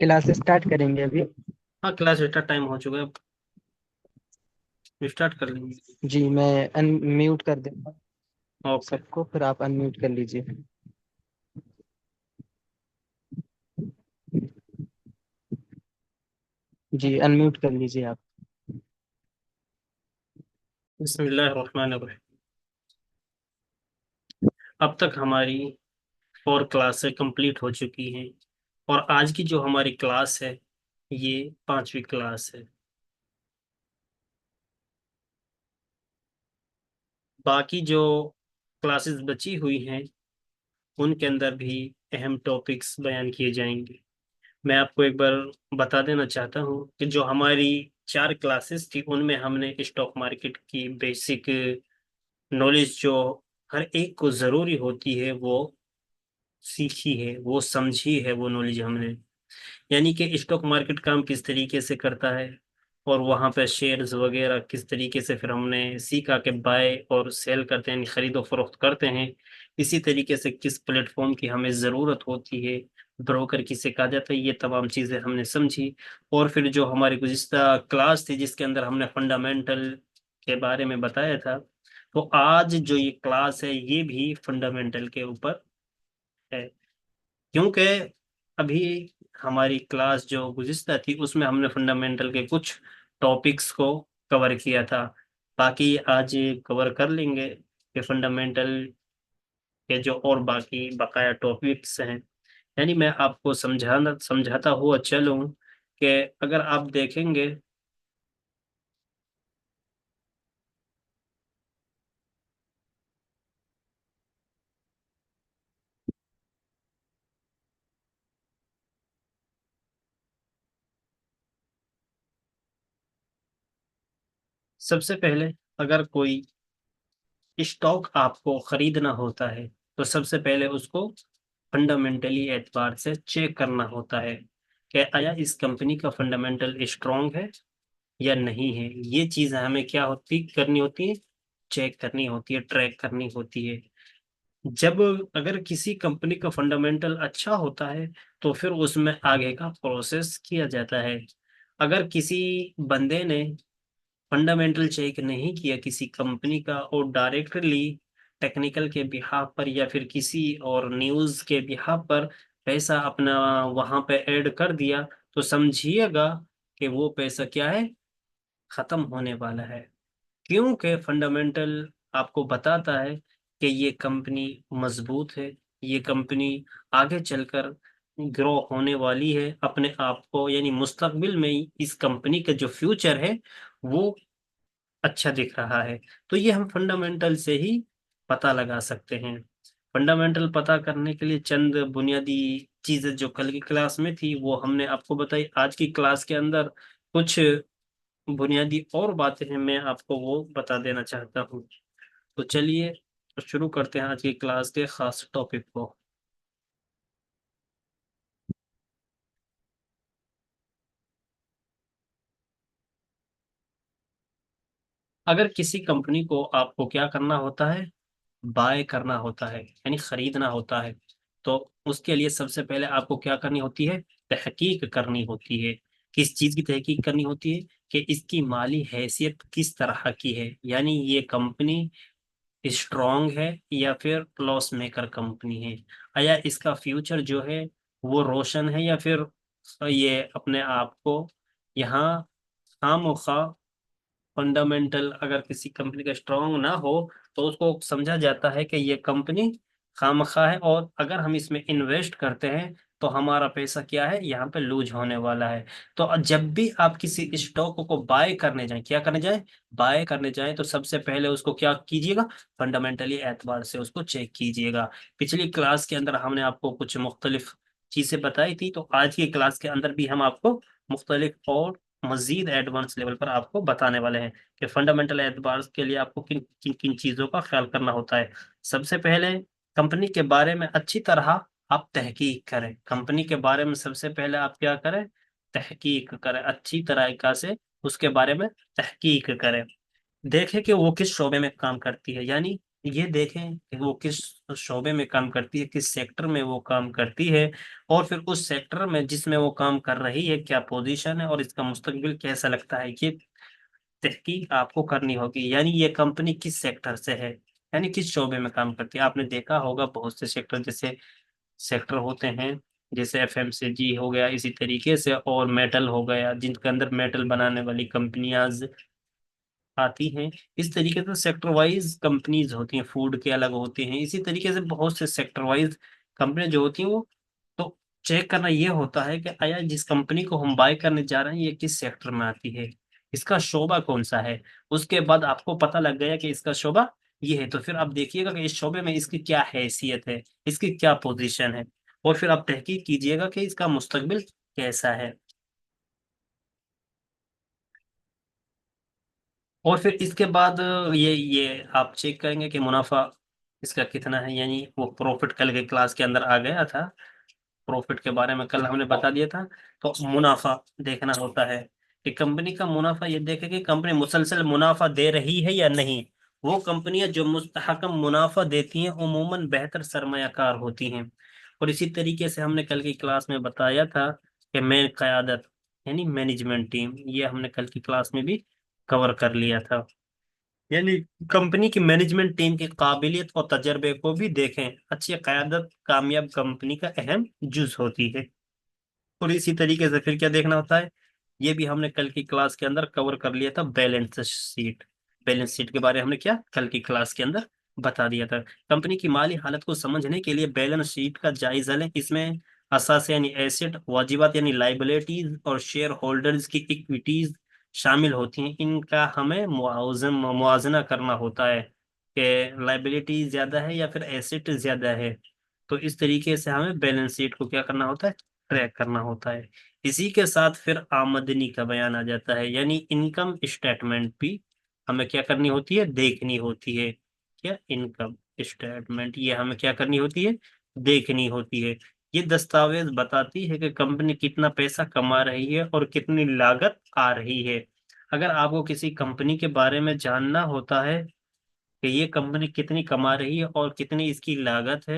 Class start करेंगे अभी। हाँ, क्लास स्टार्ट टाइम हो चुका है, अब स्टार्ट कर लेंगे। जी, मैं अनम्यूट कर देता हूँ ओके। सबको, फिर आप अनम्यूट कर लीजिए। जी, अनम्यूट कर लीजिए आप। बिस्मिल्लाहिर्रहमानिर्रहीम। अब तक हमारी 4 क्लासें कंप्लीट हो चुकी हैं, और आज की जो हमारी क्लास है ये 5वीं क्लास है। बाकी जो क्लासेस बची हुई हैं उनके अंदर भी अहम टॉपिक्स बयान किए जाएंगे। मैं आपको एक बार बता देना चाहता हूँ कि जो हमारी 4 क्लासेस थी उनमें हमने स्टॉक मार्केट की बेसिक नॉलेज जो हर एक को ज़रूरी होती है वो सीखी है, वो समझी है, वो नॉलेज हमने। यानी कि स्टॉक मार्केट काम किस तरीके से करता है, और वहाँ पे शेयर्स वगैरह किस तरीके से फिर हमने सीखा कि बाय और सेल करते हैं, यानी खरीदो फरोख्त करते हैं। इसी तरीके से किस प्लेटफॉर्म की हमें ज़रूरत होती है, ब्रोकर किसे कहा जाता है, ये तमाम चीज़ें हमने समझी। और फिर जो हमारी गुज़िश्ता क्लास थी जिसके अंदर हमने फंडामेंटल के बारे में बताया था, तो आज जो ये क्लास है ये भी फंडामेंटल के ऊपर है। क्योंकि अभी हमारी क्लास जो गुज़िश्ता थी उसमें हमने फंडामेंटल के कुछ टॉपिक्स को कवर किया था। बाकी आज कवर कर लेंगे कि फंडामेंटल के जो और बाकी बकाया टॉपिक्स हैं। यानी मैं आपको समझाता हुआ चलूं कि अगर आप देखेंगे, सबसे पहले अगर कोई स्टॉक आपको खरीदना होता है तो सबसे पहले उसको फंडामेंटली एतबार से चेक करना होता है कि आया इस कंपनी का फंडामेंटल स्ट्रांग है या नहीं है। ये चीज हमें क्या होती करनी होती है, चेक करनी होती है, ट्रैक करनी होती है। जब अगर किसी कंपनी का फंडामेंटल अच्छा होता है तो फिर उसमें आगे का प्रोसेस किया जाता है। अगर किसी बंदे ने फंडामेंटल चेक नहीं किया किसी कंपनी का और डायरेक्टली टेक्निकल के बिहाफ पर या फिर किसी और न्यूज़ के बिहाफ पर पैसा अपना वहां पे ऐड कर दिया, तो समझिएगा कि वो पैसा क्या है, खत्म होने वाला है। क्योंकि फंडामेंटल आपको बताता है कि ये कंपनी मजबूत है, ये कंपनी आगे चलकर ग्रो होने वाली है अपने आप को, यानी मुस्तकबिल में इस कंपनी का जो फ्यूचर है वो अच्छा दिख रहा है। तो ये हम फंडामेंटल से ही पता लगा सकते हैं। फंडामेंटल पता करने के लिए चंद बुनियादी चीजें जो कल की क्लास में थी वो हमने आपको बताई। आज की क्लास के अंदर कुछ बुनियादी और बातें हैं, मैं आपको वो बता देना चाहता हूँ। तो चलिए शुरू करते हैं आज की क्लास के खास टॉपिक को। अगर किसी कंपनी को आपको क्या करना होता है, बाय करना होता है यानी खरीदना होता है, तो उसके लिए सबसे पहले आपको क्या करनी होती है, तहकीक करनी होती है। किस चीज की तहकीक करनी होती है, कि इसकी माली हैसियत किस तरह की है, यानी ये कंपनी स्ट्रांग है या फिर लॉस मेकर कंपनी है, या इसका फ्यूचर जो है वो रोशन है, या फिर ये अपने आप को यहाँ खामोखा, फंडामेंटल अगर किसी कंपनी का स्ट्रांग ना हो तो उसको समझा जाता है कि ये कंपनी खामखा है, और अगर हम इसमें इन्वेस्ट करते हैं तो हमारा पैसा क्या है, यहाँ पे लूज होने वाला है। तो जब भी आप किसी स्टॉक को बाय करने जाएं, क्या करने जाएं, बाय करने जाएं, तो सबसे पहले उसको क्या कीजिएगा, फंडामेंटली एतबार से उसको चेक कीजिएगा। पिछली क्लास के अंदर हमने आपको कुछ मुख्तलिफ चीजें बताई थी, तो आज की क्लास के अंदर भी हम आपको मुख्तलिफ और मजीद एडवांस लेवल पर आपको बताने वाले हैं कि फंडामेंटल एतबार के लिए आपको किन किन किन चीजों का ख्याल करना होता है। सबसे पहले कंपनी के बारे में अच्छी तरह आप तहकीक करें। कंपनी के बारे में सबसे पहले आप क्या करें, तहकीक करें, अच्छी तरीका से उसके बारे में तहकीक करें। देखें कि वो किस शोबे में काम करती है, यानी ये देखें कि वो किस शोबे में काम करती है, किस सेक्टर में वो काम करती है, और फिर उस सेक्टर में जिसमें वो काम कर रही है क्या पोजीशन है और इसका मुस्तकबिल कैसा लगता है, ये तहकीक आपको करनी होगी। यानी ये कंपनी किस सेक्टर से है, यानी किस शोबे में काम करती है। आपने देखा होगा बहुत से सेक्टर, जैसे सेक्टर होते हैं, जैसे एफएमसीजी हो गया, इसी तरीके से, और मेटल हो गया जिनके अंदर मेटल बनाने वाली कंपनियां आती हैं। इस तरीके से सेक्टर वाइज कंपनीज होती हैं, फूड के अलग होते हैं, इसी तरीके से बहुत से सेक्टर वाइज कंपनियां जो होती हैं वो, तो चेक करना ये होता है कि आया जिस कंपनी को हम बाय करने जा रहे हैं ये किस सेक्टर में आती है, इसका शोबा कौन सा है। उसके बाद आपको पता लग गया कि इसका शोबा ये है, तो फिर आप देखिएगा कि इस शोबे में इसकी क्या हैसियत है, इसकी क्या पोजीशन है, और फिर आप तहकीक कीजिएगा कि इसका मुस्तकबिल कैसा है। और फिर इसके बाद ये आप चेक करेंगे कि मुनाफा इसका कितना है, यानी वो प्रॉफिट कल के क्लास के अंदर आ गया था, प्रॉफिट के बारे में कल हमने बता दिया था। तो मुनाफा देखना होता है कि कंपनी का मुनाफा, ये देखे कि कंपनी मुसलसल मुनाफा दे रही है या नहीं। वो कंपनियां जो मुस्तहकम मुनाफा देती हैं उमूमन बेहतर सरमायाकार होती हैं। और इसी तरीके से हमने कल की क्लास में बताया था कि मैं क़यादत यानी मैनेजमेंट टीम, ये हमने कल की क्लास में भी कवर कर लिया था। यानी कंपनी की मैनेजमेंट टीम की काबिलियत और तजर्बे को भी देखें, अच्छी क़यादत कामयाब कंपनी का अहम जुज होती है। और इसी तरीके से फिर क्या देखना होता है, ये भी हमने कल की क्लास के अंदर कवर कर लिया था, बैलेंस शीट। बैलेंस शीट के बारे में हमने क्या कल की क्लास के अंदर बता दिया था। कंपनी की माली हालत को समझने के लिए बैलेंस शीट का जायजा लें। इसमें असास यानी एसेट, वाजिबात यानी लाइबिलिटीज, और शेयर होल्डर्स की इक्विटीज शामिल होती हैं। इनका हमें मुआवजना करना होता है कि लाइबिलिटी ज्यादा है या फिर एसेट ज्यादा है। तो इस तरीके से हमें बैलेंस शीट को क्या करना होता है, ट्रैक करना होता है। इसी के साथ फिर आमदनी का बयान आ जाता है, यानी इनकम स्टेटमेंट भी हमें क्या करनी होती है, देखनी होती है। क्या इनकम स्टेटमेंट, ये हमें क्या करनी होती है, देखनी होती है। ये दस्तावेज बताती है कि कंपनी कितना पैसा कमा रही है और कितनी लागत आ रही है। अगर आपको किसी कंपनी के बारे में जानना होता है कि ये कंपनी कितनी कमा रही है और कितनी इसकी लागत है,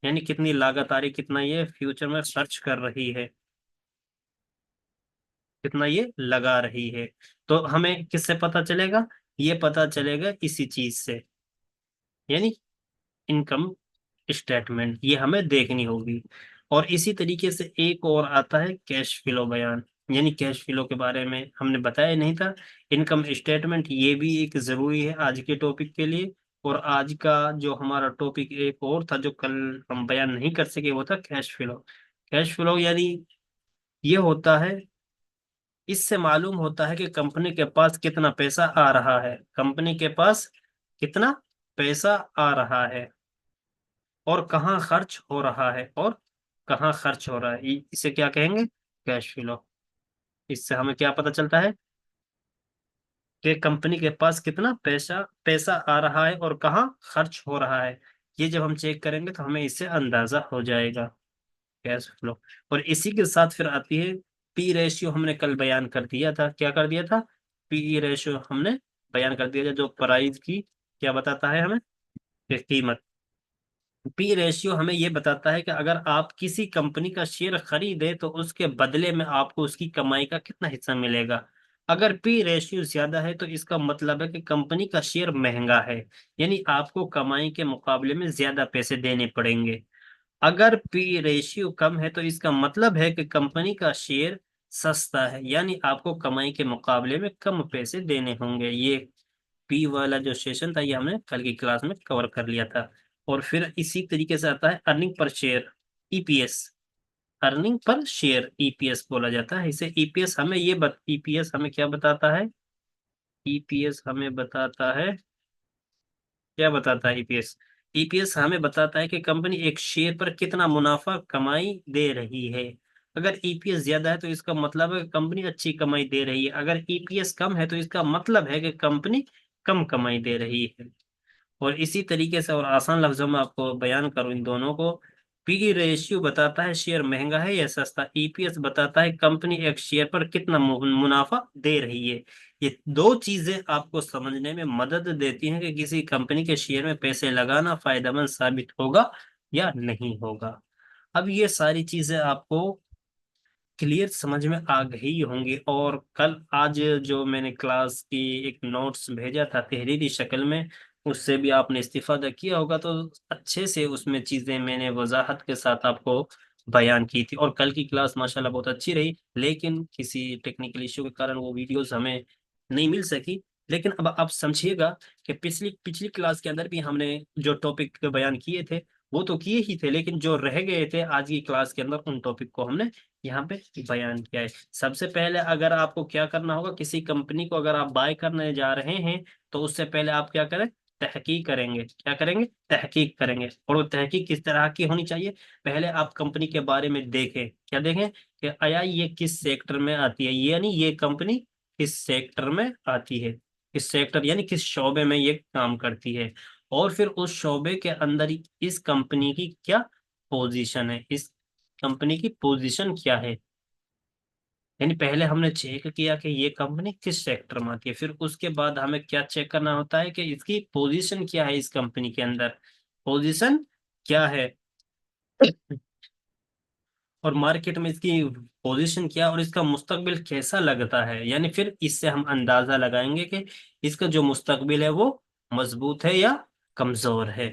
यानी कितनी लागत आ रही, कितना ये फ्यूचर में खर्च कर रही है, कितना ये लगा रही है, तो हमें किससे पता चलेगा, ये पता चलेगा इसी चीज से, यानी इनकम स्टेटमेंट, ये हमें देखनी होगी। और इसी तरीके से एक और आता है कैश फ्लो बयान, यानी कैश फ्लो के बारे में हमने बताया नहीं था। इनकम स्टेटमेंट ये भी एक जरूरी है आज के टॉपिक के लिए। और आज का जो हमारा टॉपिक एक और था जो कल हम बयान नहीं कर सके, वो था कैश फ्लो। कैश फ्लो यानी ये होता है, इससे मालूम होता है कि कंपनी के पास कितना पैसा आ रहा है, कंपनी के पास कितना पैसा आ रहा है और कहाँ खर्च हो रहा है, और कहाँ खर्च हो रहा है, इसे क्या कहेंगे, कैश फ्लो। इससे हमें क्या पता चलता है कि कंपनी के पास कितना पैसा पैसा आ रहा है और कहाँ खर्च हो रहा है। ये जब हम चेक करेंगे तो हमें इससे अंदाजा हो जाएगा कैश फ्लो। और इसी के साथ फिर आती है पी रेशियो, हमने कल बयान कर दिया था, क्या कर दिया था, पी रेशियो हमने बयान कर दिया था, जो प्राइस की क्या बताता है हमें, कि कीमत। पी रेशियो हमें ये बताता है कि अगर आप किसी कंपनी का शेयर खरीदे तो उसके बदले में आपको उसकी कमाई का कितना हिस्सा मिलेगा। अगर पी रेशियो ज्यादा है तो इसका मतलब है कि कंपनी का शेयर महंगा है, यानी आपको कमाई के मुकाबले में ज्यादा पैसे देने पड़ेंगे। अगर पी रेशियो कम है तो इसका मतलब है कि कंपनी का शेयर सस्ता है, यानी आपको कमाई के मुकाबले में कम पैसे देने होंगे। ये पी वाला जो सेशन था ये हमने कल की क्लास में कवर कर लिया था। और फिर इसी तरीके से आता है earning per share, EPS. Earning per share EPS बोला जाता है इसे। ईपीएस हमें ईपीएस हमें क्या बताता है, ईपीएस हमें बताता है, क्या बताता है ईपीएस, ईपीएस हमें बताता है कि कंपनी एक शेयर पर कितना मुनाफा कमाई दे रही है। अगर ईपीएस ज्यादा है तो इसका मतलब है कि कंपनी अच्छी कमाई दे रही है, अगर ईपीएस कम है तो इसका मतलब है कि कंपनी कम कमाई दे रही है। और इसी तरीके से और आसान लफ्जों में आपको बयान करूं इन दोनों को, पी रेशियो बताता है शेयर महंगा है या सस्ता, ईपीएस बताता है कंपनी एक शेयर पर कितना मुनाफा दे रही है। ये दो चीजें आपको समझने में मदद देती हैं कि किसी कंपनी के शेयर में पैसे लगाना फायदेमंद साबित होगा या नहीं होगा। अब ये सारी चीजें आपको क्लियर समझ में आ गई होंगी। और कल आज जो मैंने क्लास की एक नोट्स भेजा था तहरीरी शक्ल में, उससे भी आपने इस्तीफादा किया होगा, तो अच्छे से उसमें चीजें मैंने वजाहत के साथ आपको बयान की थी। और कल की क्लास माशाल्लाह बहुत अच्छी रही, लेकिन किसी टेक्निकल इश्यू के कारण वो वीडियोस हमें नहीं मिल सकी। लेकिन अब आप समझिएगा कि पिछली पिछली क्लास के अंदर भी हमने जो टॉपिक बयान किए थे वो तो किए ही थे, लेकिन जो रह गए थे आज की क्लास के अंदर उन टॉपिक को हमने यहाँ पे बयान किया है। सबसे पहले अगर आपको क्या करना होगा, किसी कंपनी को अगर आप बाय करने जा रहे हैं तो उससे पहले आप क्या करें, तहकीक करेंगे। क्या करेंगे, तहकीक करेंगे। और वो तहकीक किस तरह की होनी चाहिए, पहले आप कंपनी के बारे में देखें। क्या देखें कि आया ये किस सेक्टर में आती है, यानी ये कंपनी किस सेक्टर में आती है, किस सेक्टर यानी किस शोबे में ये काम करती है। और फिर उस शोबे के अंदर इस कंपनी की क्या पोजीशन है, इस कंपनी की पोजीशन क्या है। यानी पहले हमने चेक किया कि ये कंपनी किस सेक्टर में आती है, फिर उसके बाद हमें क्या चेक करना होता है कि इसकी पोजीशन क्या है, इस कंपनी के अंदर पोजीशन क्या है, और मार्केट में इसकी पोजीशन क्या और इसका मुस्तकबिल कैसा लगता है। यानी फिर इससे हम अंदाजा लगाएंगे कि इसका जो मुस्तकबिल है वो मजबूत है या कमजोर है।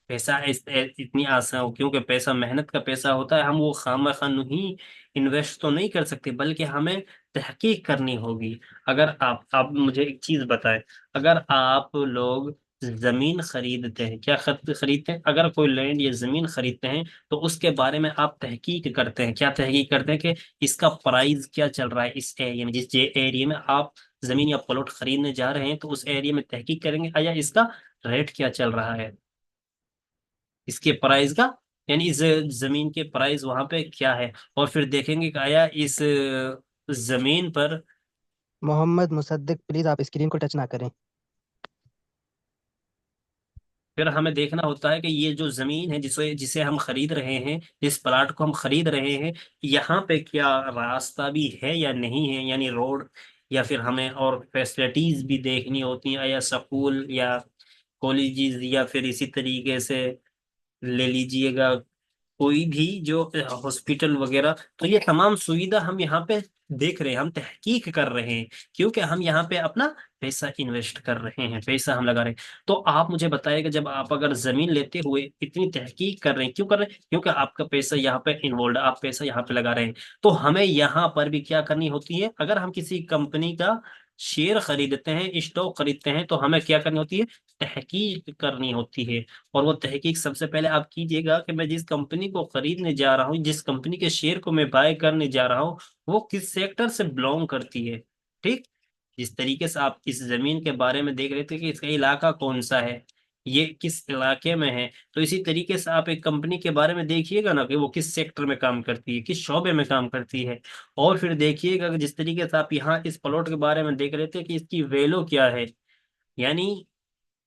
पैसा इतनी आसान हो, क्योंकि पैसा मेहनत का पैसा होता है, हम वो खामखा ही इन्वेस्ट तो नहीं कर सकते, बल्कि हमें तहकीक करनी होगी। अगर आप मुझे एक चीज बताएं, अगर आप लोग जमीन खरीदते हैं, क्या खरीदते हैं, अगर कोई लैंड या जमीन खरीदते हैं तो उसके बारे में आप तहकीक करते हैं। क्या तहकीक करते हैं कि इसका प्राइस क्या चल रहा है इस एरिया में, जिस एरिया में आप जमीन या प्लॉट खरीदने जा रहे हैं, तो उस एरिया में तहकीक करेंगे आया इसका रेट क्या चल रहा है, इसके प्राइस का, यानी इस जमीन के प्राइस वहां पे क्या है। और फिर देखेंगे कि आया इस जमीन पर, मोहम्मद मुसद्दिक प्लीज आप स्क्रीन को टच ना करें। फिर हमें देखना होता है कि ये जो जमीन है जिसे जिसे हम खरीद रहे हैं, जिस प्लाट को हम खरीद रहे हैं, यहाँ पे क्या रास्ता भी है या नहीं है, यानी रोड, या फिर हमें और फैसिलिटीज भी देखनी होती हैं, या स्कूल या कॉलेजेस, या फिर इसी तरीके से ले लीजिएगा कोई भी जो हॉस्पिटल वगैरह। तो ये तमाम सुविधा हम यहाँ पे देख रहे हैं, हम तहकीक कर रहे हैं, क्योंकि हम यहाँ पे अपना पैसा इन्वेस्ट कर रहे हैं, पैसा हम लगा रहे हैं। तो आप मुझे बताइएगा, जब आप अगर जमीन लेते हुए इतनी तहकीक कर रहे हैं, क्यों कर रहे हैं, क्योंकि आपका पैसा यहाँ पे इन्वॉल्व, आप पैसा यहाँ पे लगा रहे हैं। तो हमें यहाँ पर भी क्या करनी होती है, अगर हम किसी कंपनी का शेयर खरीदते हैं, स्टॉक खरीदते हैं, तो हमें क्या करनी होती है, तहकीक करनी होती है। और वो तहकीक सबसे पहले आप कीजिएगा कि मैं जिस कंपनी को खरीदने जा रहा हूँ, जिस कंपनी के शेयर को मैं बाय करने जा रहा हूँ, वो किस सेक्टर से बिलोंग करती है। ठीक, जिस तरीके से आप इस जमीन के बारे में देख रहे थे कि इसका इलाका कौन सा है, ये किस इलाके में है, तो इसी तरीके से आप एक कंपनी के बारे में देखिएगा ना कि वो किस सेक्टर में काम करती है, किस शोबे में काम करती है। और फिर देखिएगा कि जिस तरीके से आप यहाँ इस प्लॉट के बारे में देख रहे थे कि इसकी वैल्यू क्या है, यानी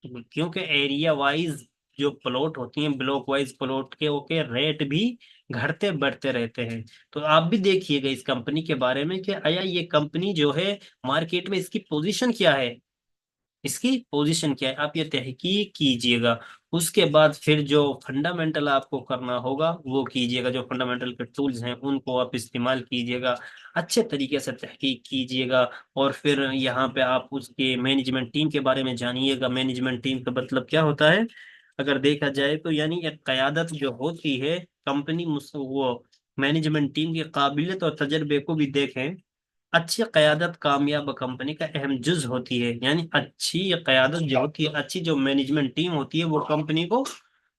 क्योंकि एरिया वाइज जो प्लॉट होती हैं, ब्लॉक वाइज प्लॉट के ओके रेट भी घटते बढ़ते रहते हैं। तो आप भी देखिएगा इस कंपनी के बारे में कि आया ये कंपनी जो है मार्केट में इसकी पोजीशन क्या है, इसकी पोजीशन क्या है, आप ये तहकीक कीजिएगा। उसके बाद फिर जो फंडामेंटल आपको करना होगा वो कीजिएगा, जो फंडामेंटल के टूल्स हैं उनको आप इस्तेमाल कीजिएगा, अच्छे तरीके से तहकीक कीजिएगा। और फिर यहाँ पे आप उसके मैनेजमेंट टीम के बारे में जानिएगा। मैनेजमेंट टीम का मतलब क्या होता है, अगर देखा जाए तो यानी एक क़यादत जो होती है, कंपनी वो मैनेजमेंट टीम की काबिलियत और तजर्बे को भी देखें। अच्छी क़यादत कामयाब कंपनी का अहम जुज होती है, यानी अच्छी क़यादत जो होती है, अच्छी जो मैनेजमेंट टीम होती है, वो कंपनी को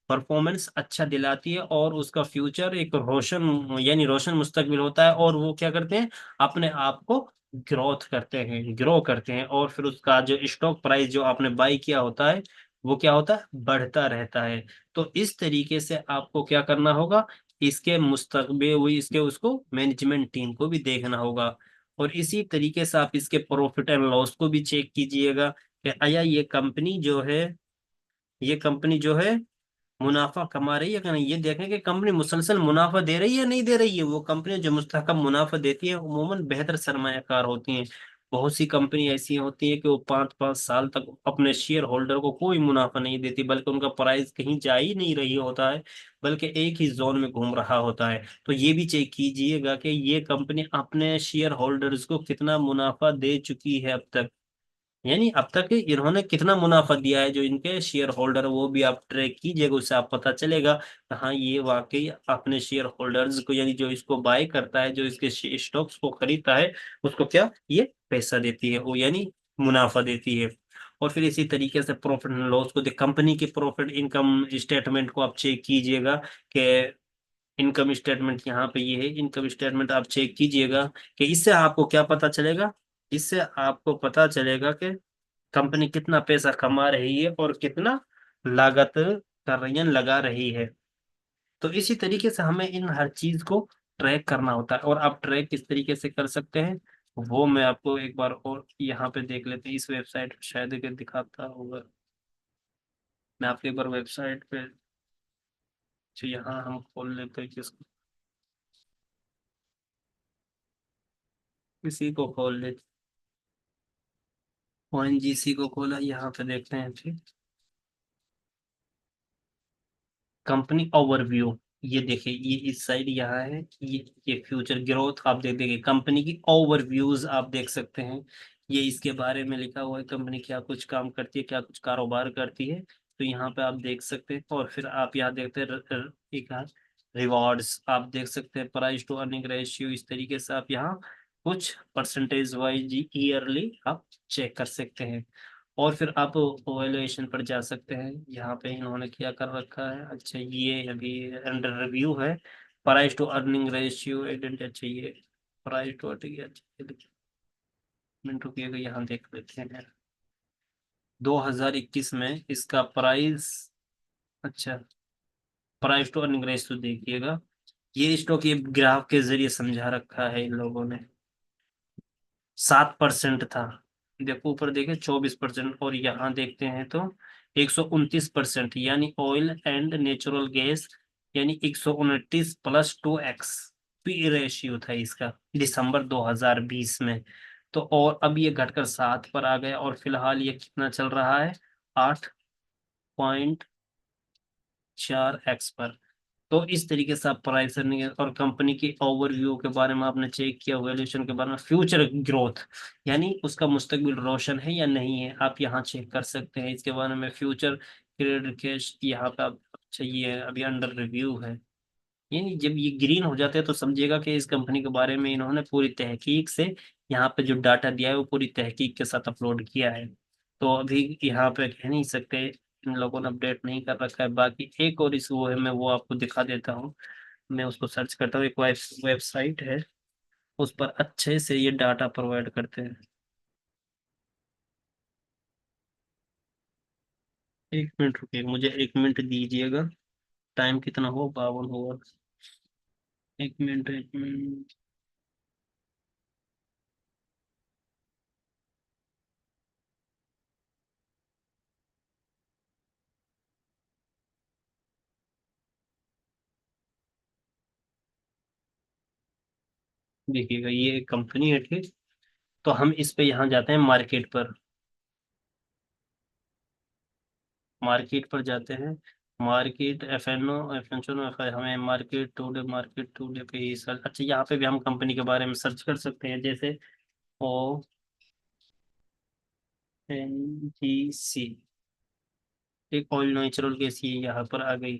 परफॉर्मेंस अच्छा दिलाती है और उसका फ्यूचर एक रोशन यानी रोशन मुस्तकबिल होता है। और वो क्या करते हैं, अपने आप को ग्रोथ करते हैं, ग्रो करते हैं, और फिर उसका जो स्टॉक प्राइस जो आपने बाई किया होता है वो क्या होता है, बढ़ता रहता है। तो इस तरीके से आपको क्या करना होगा, इसके मुस्तकबिल वो इसके उसको मैनेजमेंट टीम को भी देखना होगा। और इसी तरीके से आप इसके प्रॉफिट एंड लॉस को भी चेक कीजिएगा कि आया ये कंपनी जो है, ये कंपनी जो है मुनाफा कमा रही है कि नहीं, ये देखें कि कंपनी मुसलसल मुनाफा दे रही है नहीं दे रही है। वो कंपनी जो मुस्तहकम मुनाफा देती है उमूमन बेहतर सरमायाकार होती हैं। बहुत सी कंपनी ऐसी होती है कि वो 5-5 साल तक अपने शेयर होल्डर को कोई मुनाफा नहीं देती, बल्कि उनका प्राइस कहीं जा ही नहीं रही होता है, बल्कि एक ही जोन में घूम रहा होता है। तो ये भी चेक कीजिएगा कि ये कंपनी अपने शेयर होल्डर्स को कितना मुनाफा दे चुकी है अब तक, यानी अब तक इन्होंने कितना मुनाफा दिया है जो इनके शेयर होल्डर, वो भी आप ट्रैक कीजिएगा। उससे आप पता चलेगा कि हाँ ये वाकई अपने शेयर होल्डर्स को, यानी जो इसको बाय करता है, जो इसके स्टॉक्स को खरीदता है, उसको क्या ये पैसा देती है, वो यानी मुनाफा देती है। और फिर इसी तरीके से प्रॉफिट एंड लॉस को कंपनी की प्रॉफिट इनकम स्टेटमेंट को आप चेक कीजिएगा कि इनकम स्टेटमेंट यहाँ पे ये है, इनकम स्टेटमेंट आप चेक कीजिएगा कि इससे आपको क्या पता चलेगा। इससे आपको पता चलेगा कि कंपनी कितना पैसा कमा रही है और कितना लागत कर रही है, लगा रही है। तो इसी तरीके से हमें इन हर चीज को ट्रैक करना होता है। और आप ट्रैक किस तरीके से कर सकते हैं वो मैं आपको एक बार और यहाँ पे देख लेते हैं, इस वेबसाइट पे शायद कि दिखाता होगा। मैं आपको एक बार वेबसाइट पे, जो यहाँ हम खोल लेते हैं किसको, किसी को खोल लेते, ONGC को खोला, यहाँ पे देखते हैं फिर कंपनी ओवरव्यू। ये देखिए, ये इस साइड यहाँ है, ये फ्यूचर ग्रोथ आप देख देखिए, कंपनी की ओवरव्यूज आप देख सकते हैं। ये इसके बारे में लिखा हुआ है, कंपनी क्या कुछ काम करती है, क्या कुछ कारोबार करती है। तो यहाँ पे आप देख सकते हैं। और फिर आप यहाँ देखते हैं एक रिवॉर्ड्स आप देख सकते हैं, प्राइस टू अर्निंग रेशियो, इस तरीके से आप यहाँ कुछ परसेंटेज वाइज ईयरली आप चेक कर सकते हैं। और फिर आप वैल्यूएशन पर जा सकते हैं, यहाँ पे इन्होंने क्या कर रखा है। अच्छा, ये अभी अंडर रिव्यू है, प्राइस टू अर्निंग रेशियो एडेंट। अच्छा, ये प्राइस टू अर्निंग, अच्छा मिनट रुकिएगा, यहाँ देख लेते हैं। 2021 में इसका प्राइस, अच्छा प्राइस टू अर्निंग रेशियो देखिएगा, ये स्टॉक ये ग्राफ के जरिए समझा रखा है इन लोगों ने। 7% था, देखो ऊपर देखें 24%, और यहाँ देखते हैं तो 129%, यानी ऑयल एंड नेचुरल गैस, यानी 129 प्लस 2x पी रेशियो था इसका दिसंबर 2020 में। तो और अब ये घटकर 7 पर आ गया, और फिलहाल ये कितना चल रहा है, 8.4x पर। तो इस तरीके से आप प्राइस अर्निंग और कंपनी की ओवरव्यू के बारे में आपने चेक किया, वैल्यूएशन के बारे में, फ्यूचर ग्रोथ यानी उसका मुस्तकबिल रोशन है या नहीं है, आप यहाँ चेक कर सकते हैं इसके बारे में। फ्यूचर क्रेडिट कैश यहाँ पे आप चाहिए, अभी अंडर रिव्यू है। यानी जब ये ग्रीन हो जाते हैं तो समझिएगा कि इस कंपनी के बारे में इन्होंने पूरी तहकीक से, यहाँ पे जो डाटा दिया है वो पूरी तहकीक के साथ अपलोड किया है। तो अभी यहाँ पे कह नहीं सकते इन लोगों ने अपडेट नहीं कर रखा है। बाकी एक और इस वो है, मैं वो आपको दिखा देता हूँ। मैं उसको सर्च करता हूँ, एक वेबसाइट है, उस पर अच्छे से ये डाटा प्रोवाइड करते हैं। 1 मिनट रुकिए, मुझे 1 मिनट दीजिएगा। टाइम कितना हो, 52 हुआ। 1 मिनट, 1 मिनट। देखिएगा, ये एक कंपनी है, ठीक। तो हम इस पे यहाँ जाते हैं मार्केट पर, मार्केट पर जाते हैं। मार्केट एफ एन ओ हमें मार्केट टूडे पे ही सर्च, अच्छा यहाँ पे भी हम कंपनी के बारे में सर्च कर सकते हैं, जैसे ONGC, एक ऑयल नेचुरल गैस, ये यहाँ पर आ गई।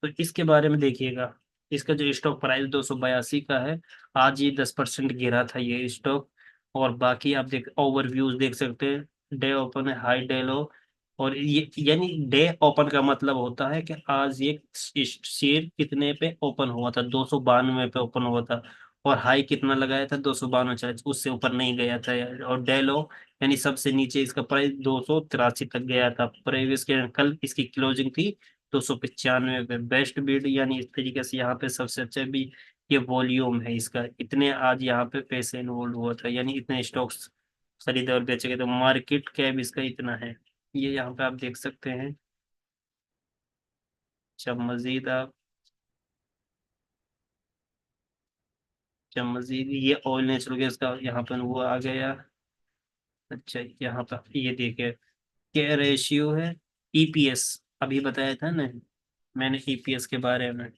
तो इसके बारे में देखिएगा, इसका जो स्टॉक प्राइस 282 का है, आज ये 10% गिरा था ये स्टॉक। और बाकी आप देख ओवरव्यूज देख सकते हैं, डे ओपन है, हाई डे लो। और ये यानी डे ओपन का मतलब होता है कि आज ये शेयर कितने पे ओपन हुआ था, 292 पे ओपन हुआ था। और हाई कितना लगाया था, 292, उससे ऊपर नहीं गया था यार। और डे लो यानी सबसे नीचे इसका प्राइस 283 तक गया था प्रीवियस के, कल इसकी क्लोजिंग थी 295 पे। बेस्ट बिड यानी इस तरीके से यहाँ पे सबसे अच्छा भी ये वॉल्यूम है इसका, इतने आज यहाँ पे पैसे इन्वॉल्व हुआ था, यानी इतने स्टॉक्स खरीदे और बेचे गए। तो मार्केट कैप इसका इतना है, ये यहाँ पे आप देख सकते हैं। जब मजीद आप जब मजीद ये ऑयल नेचुरल गैस का यहाँ पर वो आ गया। अच्छा यहाँ पर ये देखिए क्या रेशियो है। ईपीएस अभी बताया था ना मैंने ईपीएस के बारे में।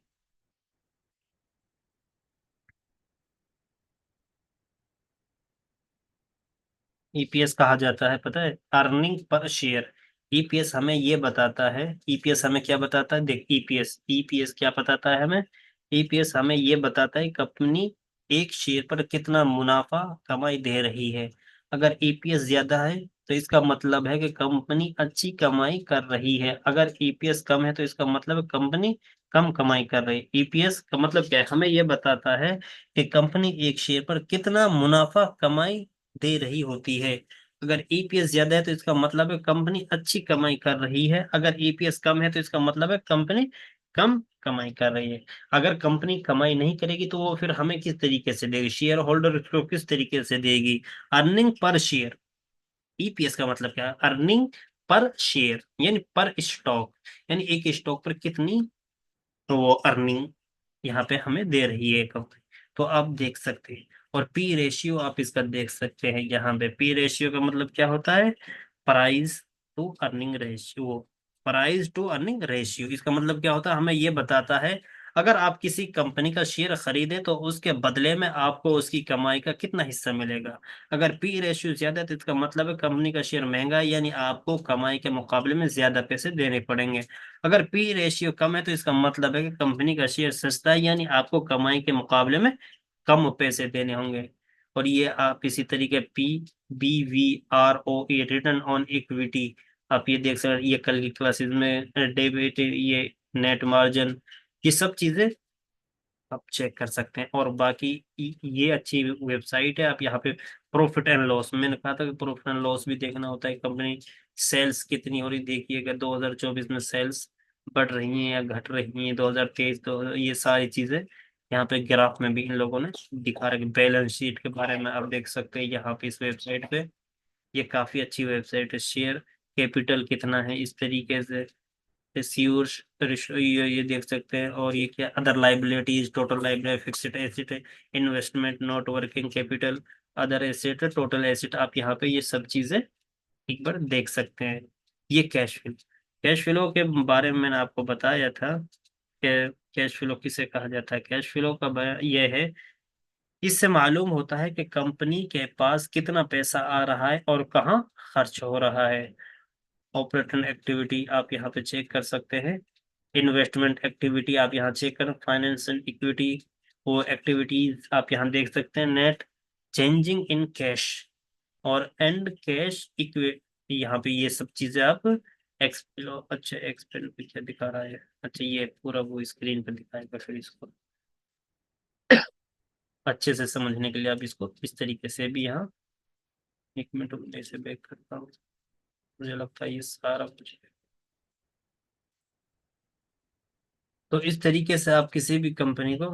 ईपीएस कहा जाता है पता है अर्निंग पर शेयर। ईपीएस हमें ये बताता है। ईपीएस हमें क्या बताता है देख ईपीएस ईपीएस क्या बताता है हमें। ईपीएस हमें ये बताता है कंपनी एक शेयर पर कितना मुनाफा कमाई दे रही है। अगर ईपीएस ज्यादा है तो इसका मतलब है कि कंपनी अच्छी कमाई कर रही है। अगर ईपीएस कम है तो इसका मतलब है कंपनी कम कमाई कर रही है। ईपीएस का मतलब क्या है हमें यह बताता है कि कंपनी एक शेयर पर कितना मुनाफा कमाई दे रही होती है। अगर ईपीएस ज्यादा है तो इसका मतलब है कंपनी अच्छी कमाई कर रही है। अगर ईपीएस कम है तो इसका मतलब है कंपनी कम कमाई कर रही है। अगर कंपनी कमाई नहीं करेगी तो वो फिर हमें किस तरीके से देगी शेयर होल्डर को किस तरीके से देगी। Earning per share. ईपीएस का मतलब क्या है अर्निंग पर शेयर यानी पर स्टॉक। यानी एक स्टॉक पर कितनी वो अर्निंग यहाँ पे हमें दे रही है कंपनी। तो आप देख सकते हैं। और पी रेशियो आप इसका देख सकते हैं यहाँ पे पी रेशियो का मतलब क्या होता है price to earning ratio. Price to earning ratio इसका मतलब क्या होता है हमें ये बताता है अगर आप किसी कंपनी का शेयर खरीदे तो उसके बदले में आपको उसकी कमाई का कितना हिस्सा मिलेगा। अगर पी रेशियो ज्यादा है तो इसका मतलब है कंपनी का शेयर महंगा है यानी आपको कमाई के मुकाबले में ज्यादा पैसे देने पड़ेंगे। अगर पी रेशियो कम है तो इसका मतलब है कि कंपनी का शेयर सस्ता है यानी आपको कमाई के मुकाबले में कम पैसे देने होंगे। और ये आप इसी तरीके P B V R O A return on equity आप ये देख सकते हैं। ये कल की क्लासेस में डेबिट ये नेट मार्जिन ये सब चीजें आप चेक कर सकते हैं। और बाकी ये अच्छी वेबसाइट है। आप यहाँ पे प्रॉफिट एंड लॉस मैंने कहा था कि प्रॉफिट एंड लॉस भी देखना होता है कंपनी सेल्स कितनी हो रही देखिए अगर 2024 में सेल्स बढ़ रही हैं या घट रही हैं 2023 तो ये सारी चीजें यहाँ पे ग्राफ में भी इन लोगों ने दिखा रखी। बैलेंस शीट के बारे में आप देख सकते हैं यहाँ पे इस वेबसाइट पे। ये काफी अच्छी वेबसाइट है। शेयर कैपिटल कितना है इस तरीके से रिसीव्ड ये देख सकते हैं। और ये क्या other liabilities total liability fixed asset investment not working capital other asset total asset आप यहाँ पे ये सब चीजें एक बार देख सकते हैं। ये कैश फ्लो के बारे में मैंने आपको बताया था कि कैश फ्लो किसे कहा जाता है। कैश फ्लो का ये है इससे मालूम होता है कि कंपनी के पास कितना पैसा आ रहा है और कहाँ खर्च हो रहा है। ऑपरेटिंग एक्टिविटी आप यहाँ पे चेक कर सकते हैं। इन्वेस्टमेंट एक्टिविटी आप यहाँ चेक करें। फाइनेंशियल इक्विटी वो एक्टिविटीज आप यहाँ देख सकते हैं। नेट चेंजिंग इन कैश और एंड कैश इक्विटी यहाँ पे ये सब चीजें आप एक्सप्लो अच्छा एक्सप्लेन पे क्या दिखा रहा है। अच्छा ये पूरा वो स्क्रीन पर दिखाएगा फिर इसको अच्छे से समझने के लिए आप इसको इस तरीके से भी यहाँ एक मिनट में से बैक करता हूँ। मुझे लगता है ये सारा कुछ है। तो इस तरीके से आप किसी भी कंपनी को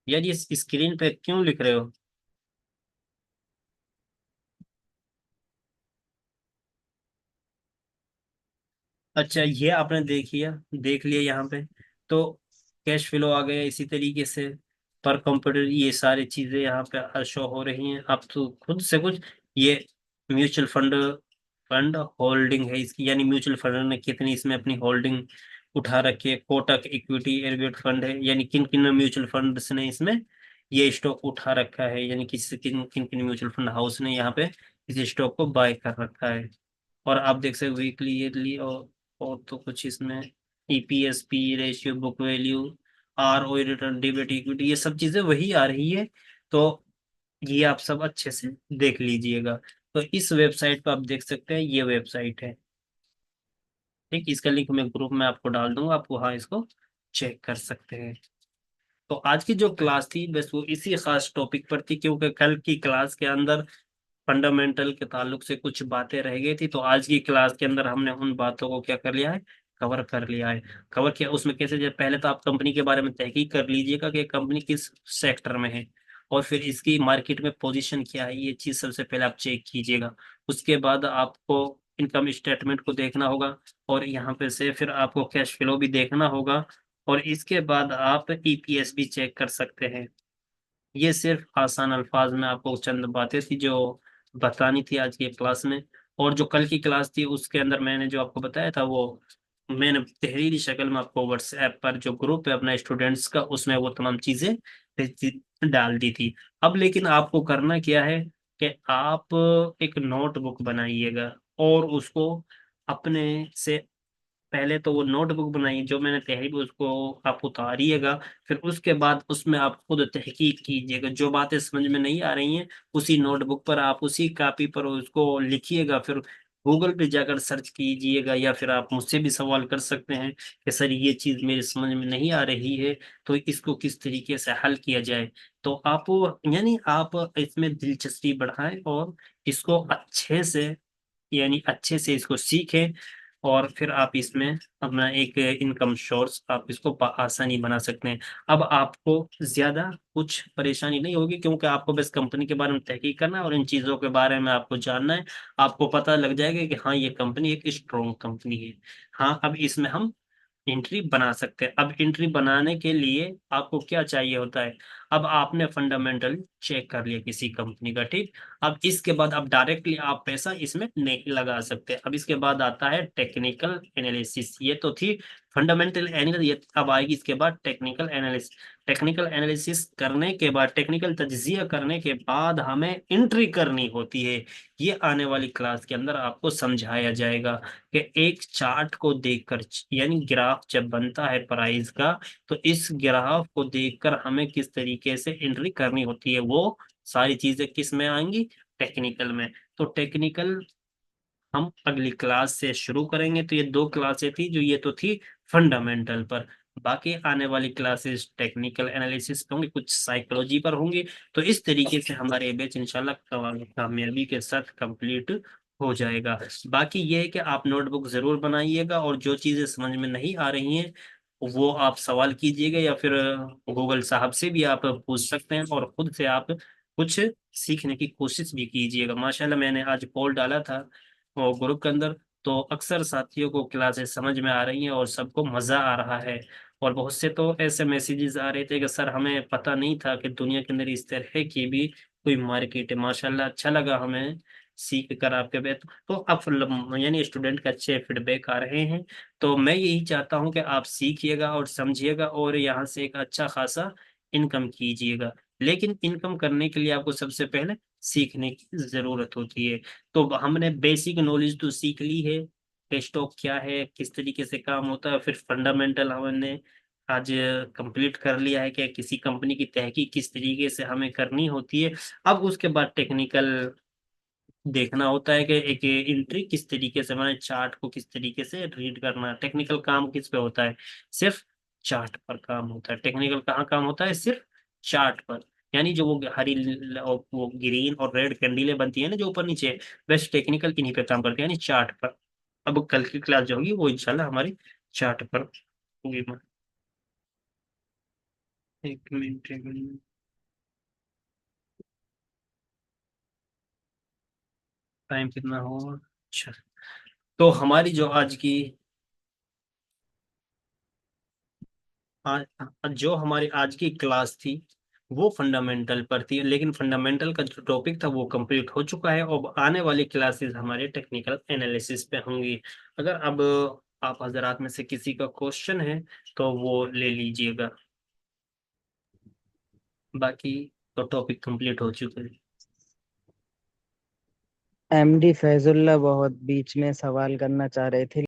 यार ये स्क्रीन पे क्यों लिख रहे हो। अच्छा ये आपने देख लिया यहाँ पे। तो कैश फ्लो आ गया इसी तरीके से पर कंप्यूटर ये सारी चीजें यहाँ पे शो हो रही हैं। आप तो खुद से कुछ ये म्यूचुअल फंड फंड होल्डिंग है इसकी यानी म्यूचुअल फंड ने कितनी इसमें अपनी होल्डिंग उठा रखी है। कोटक इक्विटी एग्रीगेट फंड है यानी किन किन म्यूचुअल फंड्स ने इसमें ये स्टॉक उठा रखा है यानी किस किन किन किन म्यूचुअल फंड हाउस ने यहाँ पे इस स्टॉक को बाय कर रखा है। और आप देख सकते वीकली ईयरली और तो कुछ इसमें EPS P ratio book value R O return debit equity ये सब चीजें वही आ रही है। तो ये आप सब अच्छे से देख लीजिएगा। तो इस वेबसाइट पर आप देख सकते हैं ये वेबसाइट है। ठीक इसका लिंक मैं ग्रुप में आपको डाल दूंगा आप वहाँ इसको चेक कर सकते हैं। तो आज की जो क्लास थी बस वो इसी खास टॉपिक पर थी क्योंकि कल की क्लास के अंदर फंडामेंटल के ताल्लुक से कुछ बातें रह गई थी। तो आज की क्लास के अंदर हमने उन बातों को क्या कर लिया है कवर कर लिया है। कवर किया उसमें कैसे जब पहले तो आप कंपनी के बारे में तहकीक कर लीजिएगा कि कंपनी किस सेक्टर में है और फिर इसकी मार्केट में पोजीशन क्या है ये चीज़ सबसे पहले आप चेक कीजिएगा। उसके बाद आपको इनकम स्टेटमेंट को देखना होगा, और यहाँ पे से फिर आपको कैश फ्लो भी देखना होगा, और इसके बाद आप ईपीएस भी चेक कर सकते हैं। ये सिर्फ आसान अल्फाज में आपको चंद बातें थी जो बतानी थी आज की क्लास में। और जो कल की क्लास थी उसके अंदर मैंने जो आपको बताया था वो मैंने तहरीरी शक्ल में आपको व्हाट्सएप पर जो ग्रुप है अपना स्टूडेंट्स का, उसमें वो तमाम चीजें डाल दी थी। अब लेकिन आपको करना क्या है कि आप एक नोटबुक बनाइएगा और उसको अपने से पहले तो वो नोटबुक बनाइए जो मैंने तहरीर उसको आप उतारिएगा। फिर उसके बाद उसमें आप खुद तहकीक कीजिएगा, जो बातें समझ में नहीं आ रही हैं उसी नोटबुक पर आप उसी कॉपी पर उसको लिखिएगा। फिर गूगल पे जाकर सर्च कीजिएगा, या फिर आप मुझसे भी सवाल कर सकते हैं कि सर ये चीज़ मेरी समझ में नहीं आ रही है, तो इसको किस तरीके से हल किया जाए। तो आप यानी आप इसमें दिलचस्पी बढ़ाएं और इसको अच्छे से इसको सीखें, और फिर आप इसमें अपना एक इनकम सोर्स आप इसको आसानी बना सकते हैं। अब आपको ज्यादा कुछ परेशानी नहीं होगी, क्योंकि आपको बस कंपनी के बारे में तहकीक करना है और इन चीजों के बारे में आपको जानना है। आपको पता लग जाएगा कि हाँ ये कंपनी एक स्ट्रॉन्ग कंपनी है। हाँ, अब इसमें हम एंट्री बना सकते हैं। अब एंट्री बनाने के लिए आपको क्या चाहिए होता है, अब आपने फंडामेंटल चेक कर लिया किसी कंपनी का, ठीक। अब इसके बाद अब डायरेक्टली आप पैसा इसमें नहीं लगा सकते। अब इसके बाद आता है टेक्निकल एनालिसिस। ये तो थी फंडामेंटल एनालिसिस, ये अब आएगी इसके बाद टेक्निकल एनालिसिस। टेक्निकल एनालिसिस करने के बाद, टेक्निकल तज्जिया करने के बाद हमें एंट्री करनी होती है। ये आने वाली क्लास के अंदर आपको समझाया जाएगा कि एक चार्ट को देखकर, यानी ग्राफ जब बनता है प्राइस का, तो इस ग्राफ को देखकर हमें किस तरीके से एंट्री करनी होती है, वो सारी चीजें किस में आएंगी, टेक्निकल में। तो टेक्निकल हम अगली क्लास से शुरू करेंगे। तो ये दो क्लासें थी जो ये तो थी फंडामेंटल पर। बाकी आने वाली क्लासेस टेक्निकल एनालिसिस पे होंगी, कुछ साइकोलॉजी पर होंगी। तो इस तरीके से हमारे ये बैच इंशाल्लाह कामयाबी के साथ कंप्लीट हो जाएगा। बाकी ये है कि आप नोटबुक जरूर बनाइएगा, और जो चीजें समझ में नहीं आ रही हैं वो आप सवाल कीजिएगा, या फिर गूगल साहब से भी आप पूछ सकते हैं, और खुद से आप कुछ सीखने की कोशिश भी कीजिएगा। माशाल्लाह मैंने आज पोल डाला था और ग्रुप के अंदर, तो अक्सर साथियों को क्लासेस समझ में आ रही हैं और सबको मजा आ रहा है। और बहुत से तो ऐसे मैसेजेस आ रहे थे कि सर हमें पता नहीं था कि दुनिया के अंदर इस तरह की भी कोई मार्केट है। माशाल्लाह अच्छा लगा हमें सीख कर आपके बेत। तो अब यानी स्टूडेंट के अच्छे फीडबैक आ रहे हैं। तो मैं यही चाहता हूं कि आप सीखिएगा और समझिएगा और यहाँ से एक अच्छा खासा इनकम कीजिएगा। लेकिन इनकम करने के लिए आपको सबसे पहले सीखने की जरूरत होती है। तो हमने बेसिक नॉलेज तो सीख ली है कि स्टॉक क्या है, किस तरीके से काम होता है। फिर फंडामेंटल हमने आज कंप्लीट कर लिया है कि किसी कंपनी की तहकीक किस तरीके से हमें करनी होती है। अब उसके बाद टेक्निकल देखना होता है कि एक एंट्री किस तरीके से, मैंने चार्ट को किस तरीके से रीड करना है। टेक्निकल काम किस पे होता है, सिर्फ चार्ट पर काम होता है। टेक्निकल कहाँ काम होता है, सिर्फ चार्ट पर। यानी जो वो हरी वो ग्रीन और रेड कैंडीलें बनती है ना जो ऊपर नीचे, बस टेक्निकल इन्हीं पे काम करते हैं, यानी चार्ट पर। अब कल की क्लास जो होगी वो इंशाल्लाह हमारी चार्ट पर होगी। एक मिनट। टाइम कितना हो, अच्छा। तो हमारी जो आज की जो हमारी आज की क्लास थी वो फंडामेंटल पर थी, लेकिन फंडामेंटल का जो टॉपिक था वो कंप्लीट हो चुका है। अब आने वाली क्लासेस हमारे टेक्निकल एनालिसिस पे होंगी। अगर अब आप हजरात में से किसी का क्वेश्चन है तो वो ले लीजिएगा। बाकी तो टॉपिक कंप्लीट हो चुका है। एमडी फैजुल्ला बहुत बीच में सवाल करना चाह रहे थे।